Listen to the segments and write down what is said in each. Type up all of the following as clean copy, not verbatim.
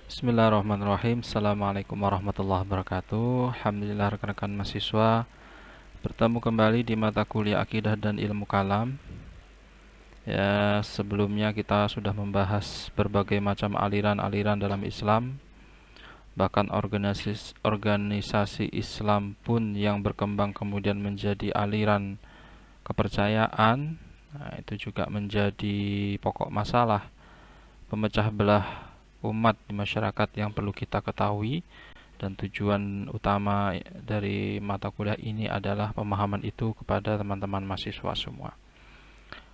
Bismillahirrahmanirrahim. Assalamualaikum warahmatullahi wabarakatuh. Alhamdulillah rekan-rekan mahasiswa bertemu kembali di mata kuliah Akidah dan Ilmu Kalam. Ya, sebelumnya kita sudah membahas berbagai macam aliran-aliran dalam Islam. Bahkan organisasi Islam pun yang berkembang kemudian menjadi aliran kepercayaan. Nah, itu juga menjadi pokok masalah pemecah belah umat di masyarakat yang perlu kita ketahui, dan tujuan utama dari mata kuliah ini adalah pemahaman itu kepada teman-teman mahasiswa semua.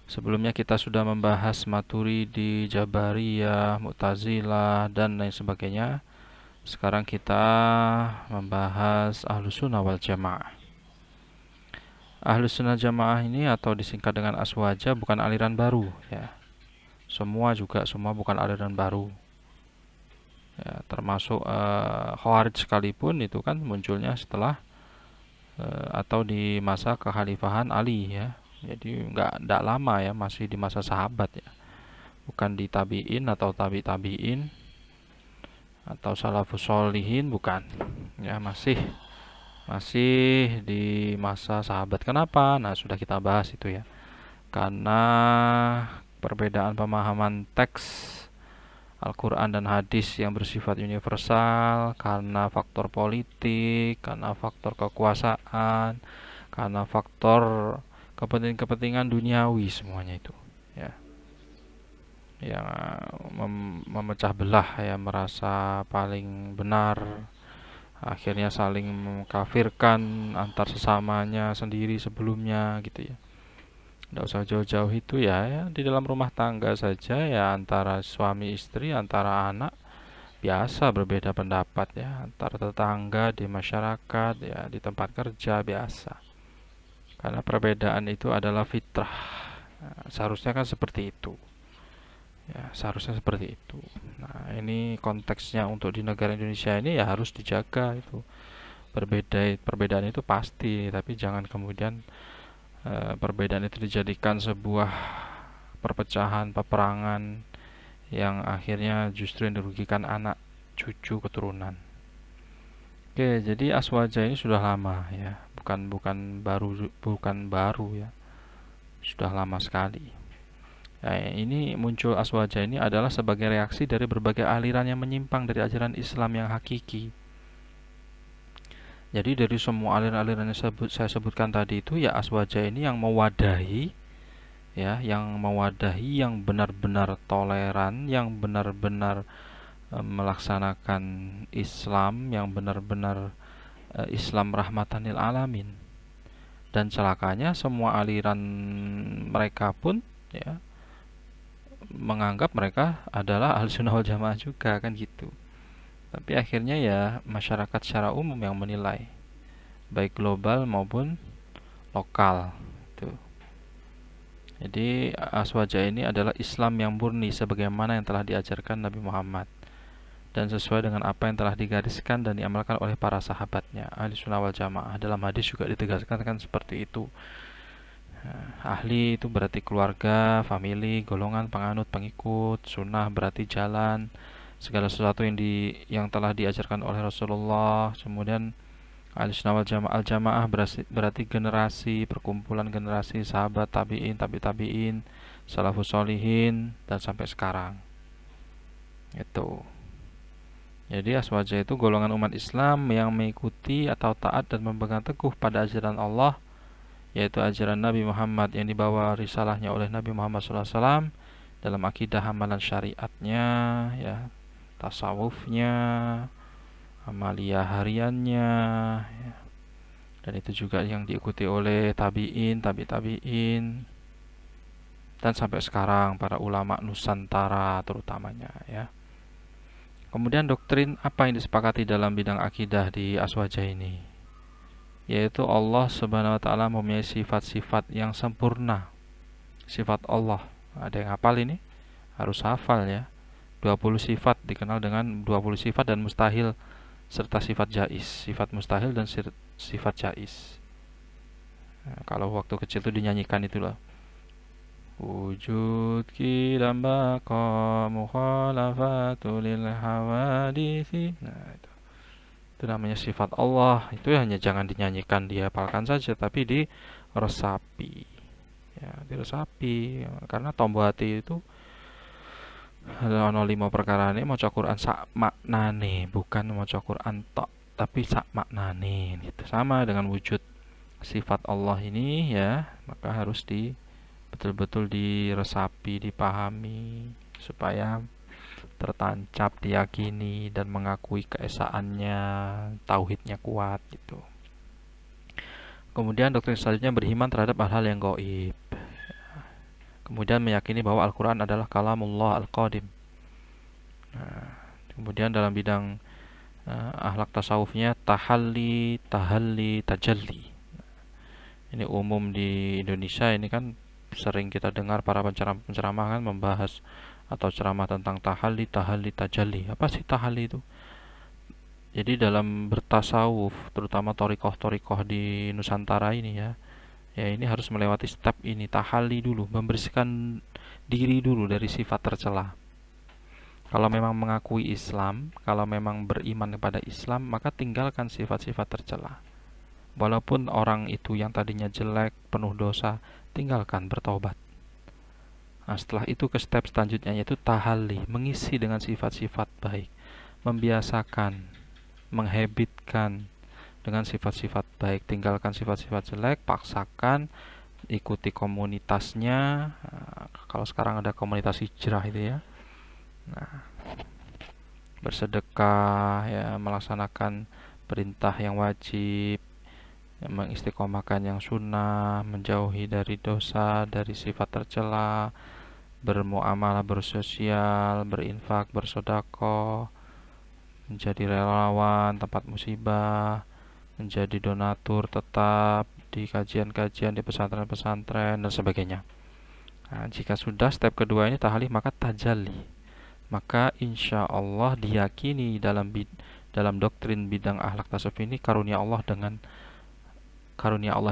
Sebelumnya kita sudah membahas Maturidi, Jabariyah, Mu'tazilah, dan lain sebagainya. Sekarang kita membahas Ahlus Sunnah wal Jamaah. Ahlus Sunnah Jamaah ini atau disingkat dengan Aswaja bukan aliran baru ya. Semua bukan aliran baru. Ya, termasuk Khawarij sekalipun itu kan munculnya setelah atau di masa kekhalifahan Ali ya. Jadi nggak lama ya, masih di masa sahabat ya. Bukan di tabi'in atau tabi'in atau salafus sholihin, bukan. Ya, masih di masa sahabat. Kenapa? Nah, sudah kita bahas itu ya. Karena perbedaan pemahaman teks Al-Quran dan hadis yang bersifat universal, karena faktor politik, karena faktor kekuasaan, karena faktor kepentingan duniawi, semuanya itu ya, yang memecah belah ya, merasa paling benar, akhirnya saling mengkafirkan antar sesamanya sendiri sebelumnya gitu ya. Tidak usah jauh-jauh itu ya, di dalam rumah tangga saja ya, antara suami istri, antara anak, biasa berbeda pendapat ya, antara tetangga, di masyarakat ya, di tempat kerja biasa. Karena perbedaan itu adalah fitrah. Nah, seharusnya kan seperti itu. Ya, seharusnya seperti itu. Nah, ini konteksnya untuk di negara Indonesia ini ya harus dijaga itu. Perbedaan itu pasti, tapi jangan kemudian perbedaan itu dijadikan sebuah perpecahan, peperangan yang akhirnya justru yang dirugikan anak, cucu, keturunan. Oke, jadi Aswaja ini sudah lama ya, bukan baru ya, sudah lama sekali. Nah, ini muncul Aswaja ini adalah sebagai reaksi dari berbagai aliran yang menyimpang dari ajaran Islam yang hakiki. Jadi dari semua aliran-aliran yang saya sebutkan tadi itu ya, Aswaja ini yang mewadahi ya, yang benar-benar toleran, yang benar-benar melaksanakan Islam, yang benar-benar Islam rahmatan lil alamin. Dan celakanya semua aliran mereka pun ya menganggap mereka adalah Ahlussunnah wal Jamaah juga kan gitu. Tapi akhirnya ya masyarakat secara umum yang menilai, baik global maupun lokal tuh. Jadi Aswaja ini adalah Islam yang murni sebagaimana yang telah diajarkan Nabi Muhammad dan sesuai dengan apa yang telah digariskan dan diamalkan oleh para sahabatnya. Ahlussunnah wal Jamaah dalam hadis juga ditegaskan kan seperti itu. Ahli itu berarti keluarga, family, golongan, penganut, pengikut. Sunnah berarti jalan, segala sesuatu yang telah diajarkan oleh Rasulullah. Kemudian Ahlussunnah wal Jamaah berarti generasi, perkumpulan generasi sahabat, tabi'in, tabi'in, salafus sholihin, dan sampai sekarang. Itu. Jadi Aswaja itu golongan umat Islam yang mengikuti atau taat dan memegang teguh pada ajaran Allah, yaitu ajaran Nabi Muhammad yang dibawa risalahnya oleh Nabi Muhammad SAW dalam akidah, amalan syariatnya, ya, tasawufnya, amalia hariannya, ya. Dan itu juga yang diikuti oleh tabi'in, tabi'in, dan sampai sekarang para ulama Nusantara terutamanya ya. Kemudian doktrin apa yang disepakati dalam bidang akidah di Aswaja ini? Yaitu Allah Subhanahu wa taala mempunyai sifat-sifat yang sempurna. Sifat Allah. Ada yang hafal ini? Harus hafal ya. 20 sifat dikenal dengan 20 sifat dan mustahil serta sifat jais. Sifat mustahil dan sifat jais. Nah, kalau waktu kecil itu dinyanyikan itulah. wujud qidam baqa mukhalafatu lil hawadisi. Nah, itu namanya sifat Allah. Itu hanya jangan dinyanyikan, dihafalkan saja, tapi diresapi. Ya, diresapi. Karena tombo hati itu ono 5 perkara ini maca Quran sak maknane, bukan maca Quran tok, tapi sak maknane gitu. Sama dengan wujud sifat Allah ini ya, maka harus betul-betul diresapi, dipahami supaya tertancap, diyakini dan mengakui keesaannya, tauhidnya kuat gitu. Kemudian doktrin selanjutnya beriman terhadap hal-hal yang gaib. Kemudian meyakini bahwa Al-Quran adalah kalamullah al-qadim. Nah, kemudian dalam bidang akhlak tasawufnya tahalli, tahalli, tajalli. Ini umum di Indonesia, ini kan sering kita dengar para penceramah kan membahas atau ceramah tentang tahalli, tahalli, tajalli. Apa sih tahalli itu? Jadi dalam bertasawuf, terutama torikoh-torikoh di Nusantara ini ya, ini harus melewati step ini, tahalli dulu, membersihkan diri dulu dari sifat tercela. Kalau memang mengakui Islam, kalau memang beriman kepada Islam, maka tinggalkan sifat-sifat tercela. Walaupun orang itu yang tadinya jelek, penuh dosa, tinggalkan, bertobat. Nah, setelah itu ke step selanjutnya yaitu tahalli, mengisi dengan sifat-sifat baik, membiasakan, menghabitkan dengan sifat-sifat baik, tinggalkan sifat-sifat jelek, paksakan, ikuti komunitasnya. Nah, kalau sekarang ada komunitas hijrah itu ya. Nah, bersedekah ya, melaksanakan perintah yang wajib, mengistiqomahkan yang sunnah, menjauhi dari dosa, dari sifat tercela, bermuamalah, bersosial, berinfak, bersedekah, menjadi relawan tempat musibah, menjadi donatur tetap di kajian-kajian di pesantren-pesantren dan sebagainya. Nah, jika sudah step kedua ini tahalli, maka tajalli. Maka insya Allah diyakini dalam doktrin bidang akhlak tasawuf ini karunia Allah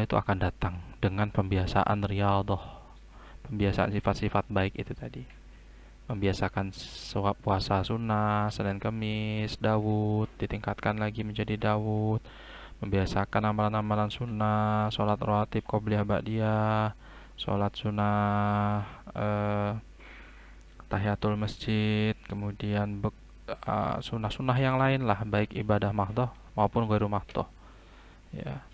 itu akan datang dengan pembiasaan riyadhah, pembiasaan sifat-sifat baik itu tadi. Membiasakan puasa sunnah, Senin Kemis, Daud, ditingkatkan lagi menjadi Daud. Membiasakan amalan-amalan sunnah, sholat rawatib, qobliyah, ba'diyah, sholat sunnah, tahiyatul masjid, kemudian sunnah-sunnah yang lain lah, baik ibadah mahdhah maupun ghairu mahdhah. Ya.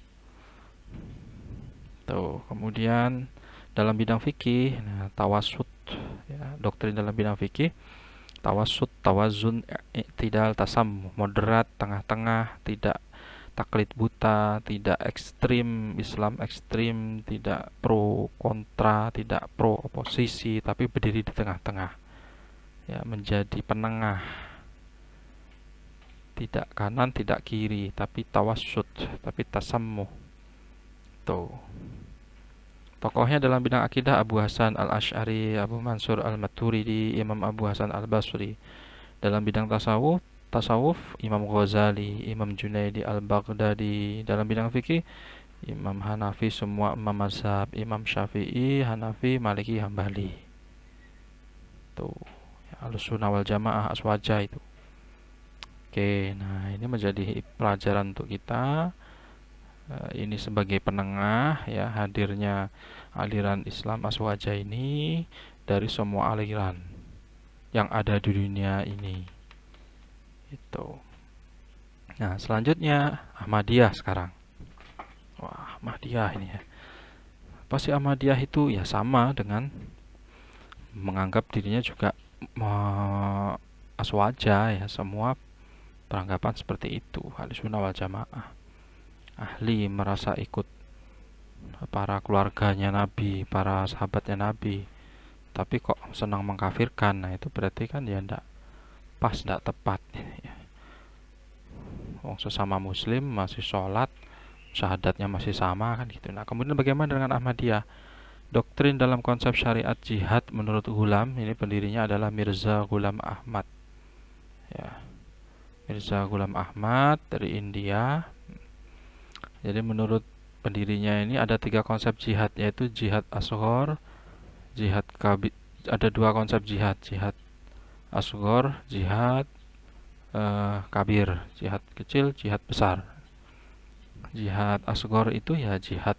Tuh, kemudian dalam bidang fikih, nah, tawassut ya, doktrin dalam bidang fikih, tawassut, tawazun, i'tidal, tasam, moderat, tengah-tengah, tidak taklid buta, tidak ekstrim, Islam ekstrim, tidak pro kontra, tidak pro oposisi, tapi berdiri di tengah-tengah. Ya, menjadi penengah, tidak kanan tidak kiri, tapi tawassut, tapi tasammuh. Tuh, tokohnya dalam bidang akidah Abu Hasan al-Ash'ari, Abu Mansur al-Maturidi, Imam Abu Hasan al-Basri. Dalam bidang tasawuf Imam Ghazali, Imam Junaidi al-Baghdadi. Dalam bidang fikih Imam Hanafi, semua imam mazhab, Imam Syafi'i, Hanafi, Maliki, Hambali. Tuh, Ahlussunnah wal Jamaah, aswaja itu. Oke, nah ini menjadi pelajaran untuk kita. Ini sebagai penengah ya, hadirnya aliran Islam aswaja ini dari semua aliran yang ada di dunia ini. Itu. Nah, selanjutnya Ahmadiyah sekarang. Wah, Ahmadiyah ini ya. Apa sih Ahmadiyah itu? Ya sama dengan menganggap dirinya juga aswaja ya, semua peranggapan seperti itu. Ahlussunnah wal Jamaah. Ahli merasa ikut para keluarganya Nabi, para sahabatnya Nabi, tapi kok senang mengkafirkan. Nah, itu berarti kan ya ndak pas, ndak tepat ya. Wong sesama muslim masih sholat, syahadatnya masih sama kan gitu. Nah, kemudian bagaimana dengan Ahmadiyah? Doktrin dalam konsep syariat jihad menurut Ghulam, ini pendirinya adalah Mirza Ghulam Ahmad. Ya. Mirza Ghulam Ahmad dari India. Jadi menurut pendirinya ini ada 3 konsep jihad, yaitu jihad asghar, Jihad kabir, ada dua konsep jihad, jihad asghar, jihad kabir, jihad kecil, jihad besar. Jihad asghar itu ya jihad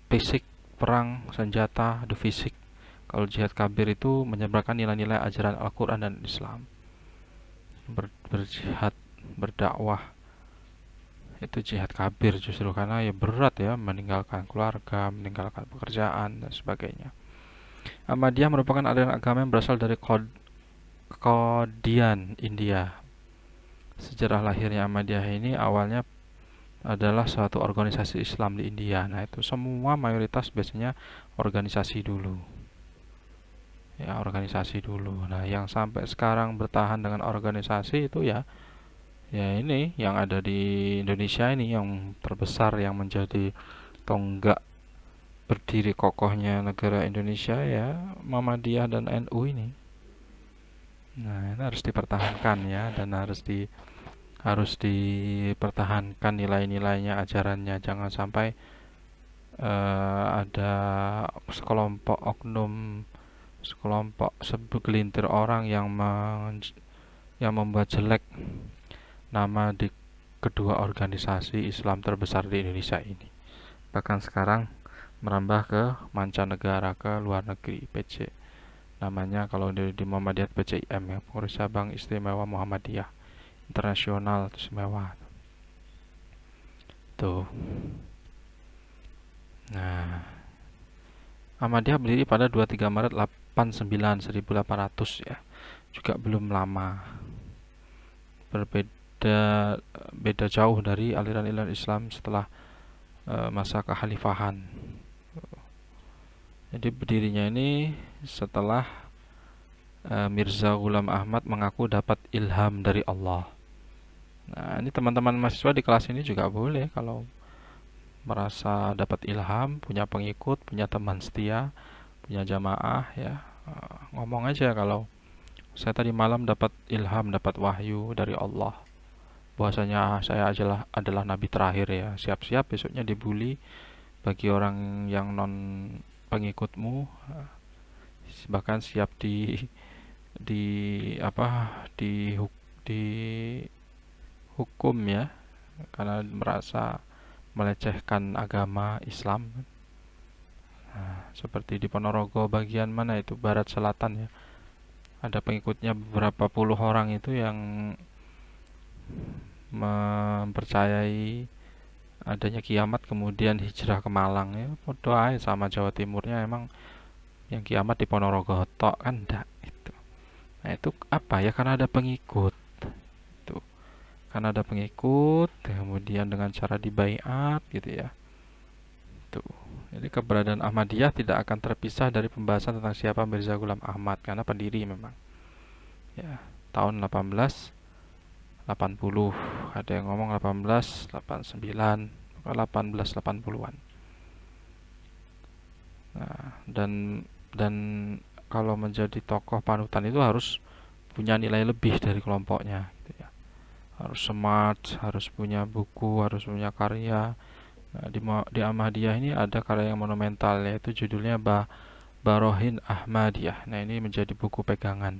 fisik, perang, senjata, adu fisik. Kalau jihad kabir itu menyebarkan nilai-nilai ajaran Al-Quran dan Islam. Berjihad, berdakwah, itu jihad kabir justru, karena ya berat ya, meninggalkan keluarga, meninggalkan pekerjaan dan sebagainya. Ahmadiyah merupakan aliran agama yang berasal dari Qadian, India. Sejarah lahirnya Ahmadiyah ini awalnya adalah suatu organisasi Islam di India. Nah, itu semua mayoritas biasanya organisasi dulu. Ya, organisasi dulu. Nah, yang sampai sekarang bertahan dengan organisasi itu ya ini yang ada di Indonesia ini, yang terbesar, yang menjadi tonggak berdiri kokohnya negara Indonesia ya Muhammadiyah dan NU ini. Nah, ini harus dipertahankan ya, dan harus dipertahankan nilai-nilainya, ajarannya. Jangan sampai ada sekelompok oknum, sekelompok segelintir orang yang membuat jelek nama di kedua organisasi Islam terbesar di Indonesia ini. Bahkan sekarang merambah ke mancanegara, ke luar negeri. PC namanya kalau di Muhammadiyah PCIM ya, Pengurus Cabang Istimewa Muhammadiyah Internasional Istimewa. Tuh. Nah, Ahmadiyah berdiri pada 23 Maret 89 1800 ya. Juga belum lama. Beda jauh dari aliran-aliran Islam setelah masa kekhalifahan. Jadi berdirinya ini setelah Mirza Ghulam Ahmad mengaku dapat ilham dari Allah. Nah, ini teman-teman mahasiswa di kelas ini juga boleh kalau merasa dapat ilham, punya pengikut, punya teman setia, punya jamaah ya, ngomong aja kalau saya tadi malam dapat ilham, dapat wahyu dari Allah. Bahwasanya saya adalah nabi terakhir ya. Siap-siap besoknya dibully bagi orang yang non pengikutmu, bahkan siap di di hukum ya, karena merasa melecehkan agama Islam. Nah, seperti di Ponorogo bagian mana itu, barat selatan ya, ada pengikutnya beberapa puluh orang itu yang mempercayai adanya kiamat kemudian hijrah ke Malang ya. Podo aja sama Jawa Timurnya, emang yang kiamat di Ponorogo tok kan enggak itu. Nah, itu apa ya, karena ada pengikut. Itu. Karena ada pengikut, kemudian dengan cara dibaiat gitu ya. Tuh. Jadi keberadaan Ahmadiyah tidak akan terpisah dari pembahasan tentang siapa Mirza Ghulam Ahmad, karena pendiri memang. Ya, tahun 1880, ada yang ngomong 1889, 1880-an. Nah, dan kalau menjadi tokoh panutan itu harus punya nilai lebih dari kelompoknya gitu ya. Harus smart, harus punya buku, harus punya karya. Nah, di Ahmadiyah ini ada karya yang monumental, yaitu judulnya Barohin Ahmadiyah. Nah, ini menjadi buku pegangan.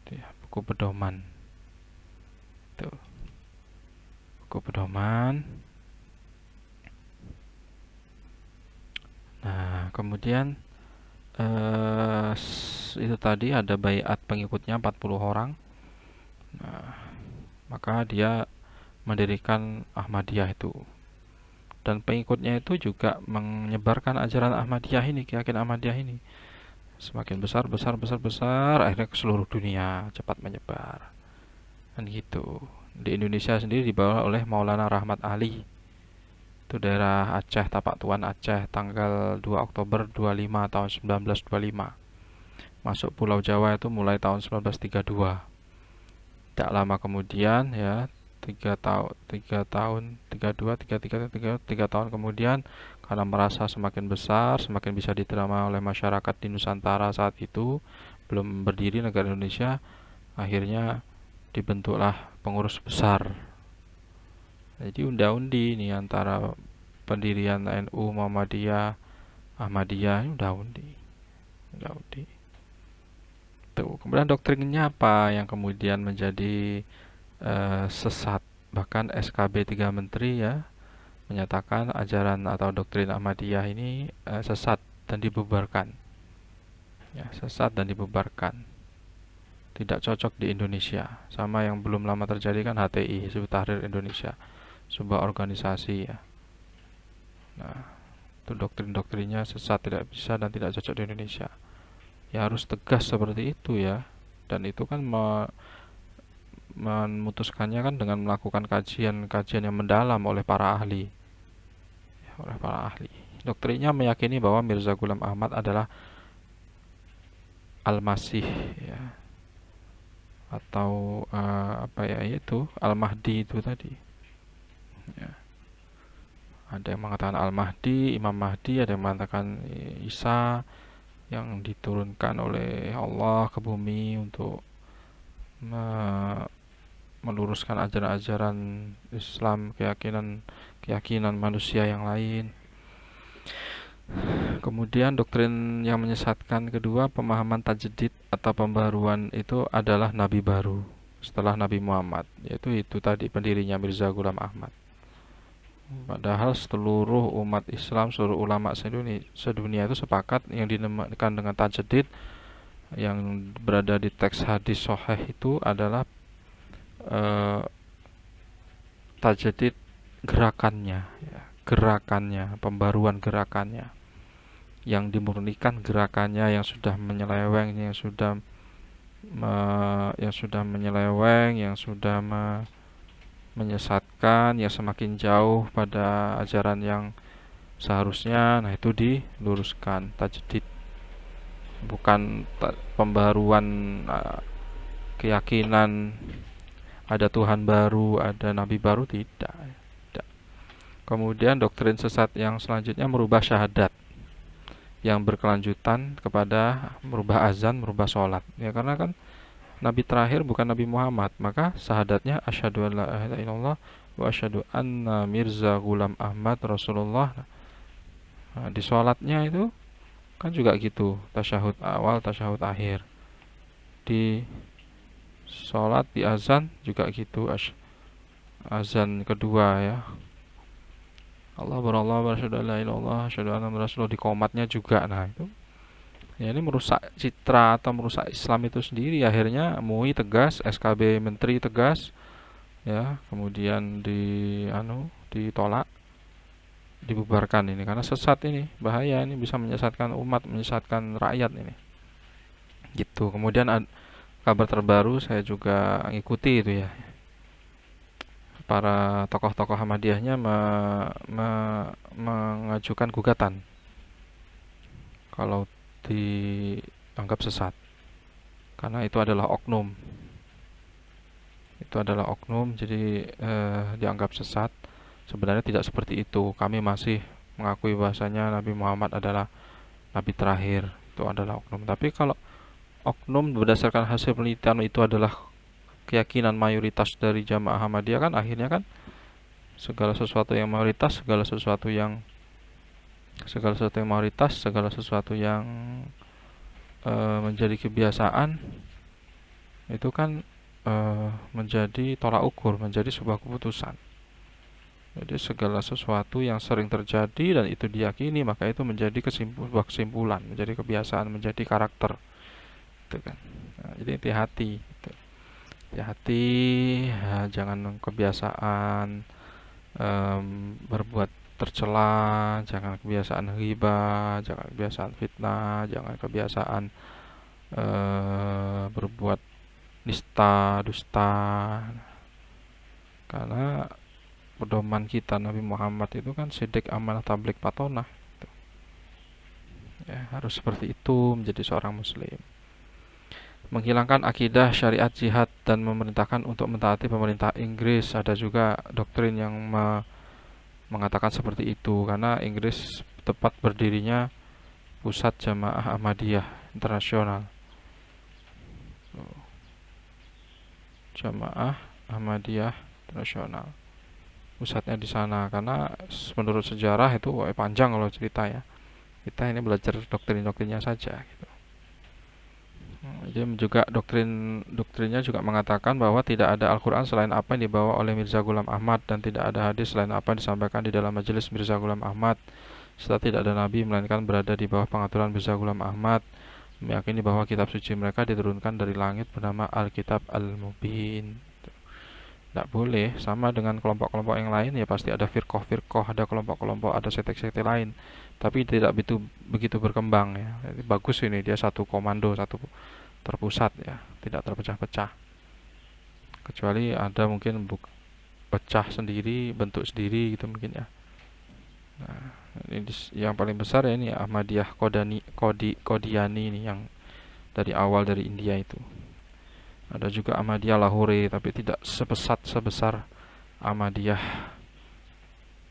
Itu ya, buku pedoman. Tuh. Buku pedoman. Nah, kemudian itu tadi ada baiat pengikutnya 40 orang. Nah, maka dia mendirikan Ahmadiyah itu. Dan pengikutnya itu juga menyebarkan ajaran Ahmadiyah ini, keyakinan Ahmadiyah ini. Semakin besar, akhirnya ke seluruh dunia, cepat menyebar. Dan gitu. Di Indonesia sendiri dibawa oleh Maulana Rahmat Ali. Itu daerah Aceh, Tapak Tuan Aceh, tanggal 2 Oktober 25 tahun 1925. Masuk Pulau Jawa itu mulai tahun 1932. Tidak lama kemudian ya, 3 tahun kemudian, karena merasa semakin besar, semakin bisa diterima oleh masyarakat di Nusantara saat itu, belum berdiri negara Indonesia, akhirnya dibentuklah pengurus besar. Jadi undi-undi ini antara pendirian NU Muhammadiyah Ahmadiyah ini udah undi. Tuh. Kemudian doktrinnya apa yang kemudian menjadi sesat? Bahkan SKB 3 Menteri ya menyatakan ajaran atau doktrin Ahmadiyah ini sesat dan dibubarkan. Ya, sesat dan dibubarkan. Tidak cocok di Indonesia. Sama yang belum lama terjadi kan HTI, Hizbut Tahrir Indonesia, sebuah organisasi ya. Nah, itu doktrin-doktrinnya sesat, tidak bisa dan tidak cocok di Indonesia. Ya harus tegas seperti itu ya. Dan itu kan memutuskannya kan dengan melakukan kajian-kajian yang mendalam oleh para ahli. Doktrinnya meyakini bahwa Mirza Ghulam Ahmad adalah Al-Masih ya, atau apa ya, itu Al-Mahdi itu tadi ya. Ada yang mengatakan Al-Mahdi, Imam Mahdi, ada yang mengatakan Isa yang diturunkan oleh Allah ke bumi untuk meluruskan ajaran-ajaran Islam, keyakinan manusia yang lain. Kemudian doktrin yang menyesatkan kedua, pemahaman tajdid atau pembaruan itu adalah nabi baru setelah Nabi Muhammad, yaitu itu tadi pendirinya Mirza Ghulam Ahmad. Padahal seluruh umat Islam, seluruh ulama sedunia itu sepakat yang dinamakan dengan tajdid yang berada di teks hadis sahih itu adalah tajdid gerakannya ya, pembaruan gerakannya, yang dimurnikan gerakannya yang sudah menyeleweng, yang sudah menyesatkan, yang semakin jauh pada ajaran yang seharusnya. Nah, itu diluruskan tajdid, bukan pembaruan keyakinan ada Tuhan baru, ada nabi baru, tidak. Kemudian doktrin sesat yang selanjutnya merubah syahadat yang berkelanjutan kepada merubah azan, merubah sholat ya, karena kan nabi terakhir bukan Nabi Muhammad, maka syahadatnya asyhadu an la ilaha illallah wa asyhadu anna Mirza Ghulam Ahmad Rasulullah. Nah, di sholatnya itu kan juga gitu, tasyahud awal, tasyahud akhir. Di sholat, di azan juga gitu, azan kedua ya, Allah berallah asyhadu an la ilaha illallah asyhadu anna Rasulullah, di komatnya juga. Nah, itu ya, ini merusak citra atau merusak Islam itu sendiri. Akhirnya MUI tegas, SKB Menteri tegas ya, kemudian ditolak, dibubarkan ini karena sesat, ini bahaya, ini bisa menyesatkan umat, menyesatkan rakyat ini gitu. Kemudian kabar terbaru saya juga ngikuti itu ya, para tokoh-tokoh Ahmadiyahnya mengajukan gugatan kalau dianggap sesat, karena itu adalah oknum, jadi dianggap sesat. Sebenarnya tidak seperti itu. Kami masih mengakui bahasanya Nabi Muhammad adalah nabi terakhir, itu adalah oknum. Tapi kalau oknum berdasarkan hasil penelitian itu adalah keyakinan mayoritas dari jamaah Ahmadiyah, kan akhirnya kan segala sesuatu yang mayoritas, segala sesuatu yang menjadi kebiasaan itu kan menjadi tolak ukur, menjadi sebuah keputusan. Jadi segala sesuatu yang sering terjadi dan itu diyakini, maka itu menjadi sebuah kesimpulan, menjadi kebiasaan, menjadi karakter, gitu kan. Nah, jadi hati-hati, gitu. Hati-hati ya, jangan kebiasaan berbuat tercela, jangan kebiasaan ghibah, jangan kebiasaan fitnah, jangan kebiasaan berbuat nista, dusta. Karena pedoman kita Nabi Muhammad itu kan sidik, amanah, tabligh, patonah. Ya, harus seperti itu menjadi seorang muslim. Menghilangkan akidah syariat jihad dan memerintahkan untuk mentaati pemerintah Inggris. Ada juga doktrin yang mengatakan seperti itu, karena Inggris tepat berdirinya pusat Jamaah Ahmadiyah Internasional. Jamaah Ahmadiyah Internasional pusatnya di sana, karena menurut sejarah itu panjang kalau cerita ya. Kita ini belajar doktrin-doktrinnya saja gitu. Dia juga doktrinnya juga mengatakan bahwa tidak ada Al-Quran selain apa yang dibawa oleh Mirza Ghulam Ahmad, dan tidak ada hadis selain apa yang disampaikan di dalam majelis Mirza Ghulam Ahmad, serta tidak ada nabi melainkan berada di bawah pengaturan Mirza Ghulam Ahmad, meyakini bahwa kitab suci mereka diturunkan dari langit bernama Alkitab Al-Mubin. Tidak boleh sama dengan kelompok-kelompok yang lain, ya pasti ada firqoh-firqoh, ada kelompok-kelompok, ada sekte-sekte lain, tapi tidak begitu berkembang ya. Jadi bagus ini, dia satu komando, satu terpusat ya, tidak terpecah-pecah. Kecuali ada mungkin pecah sendiri, bentuk sendiri gitu mungkin ya. Nah, ini yang paling besar ya ini Ahmadiyah Qodiani ini yang dari awal dari India itu. Ada juga Ahmadiyah Lahore, tapi tidak sebesar Ahmadiyah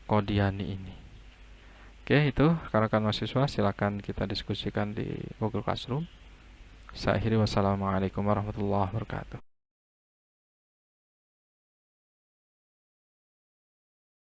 Qodiani ini. Oke, itu rekan-rekan mahasiswa, silakan kita diskusikan di Google Classroom. Saya akhiri, wassalamualaikum warahmatullahi wabarakatuh.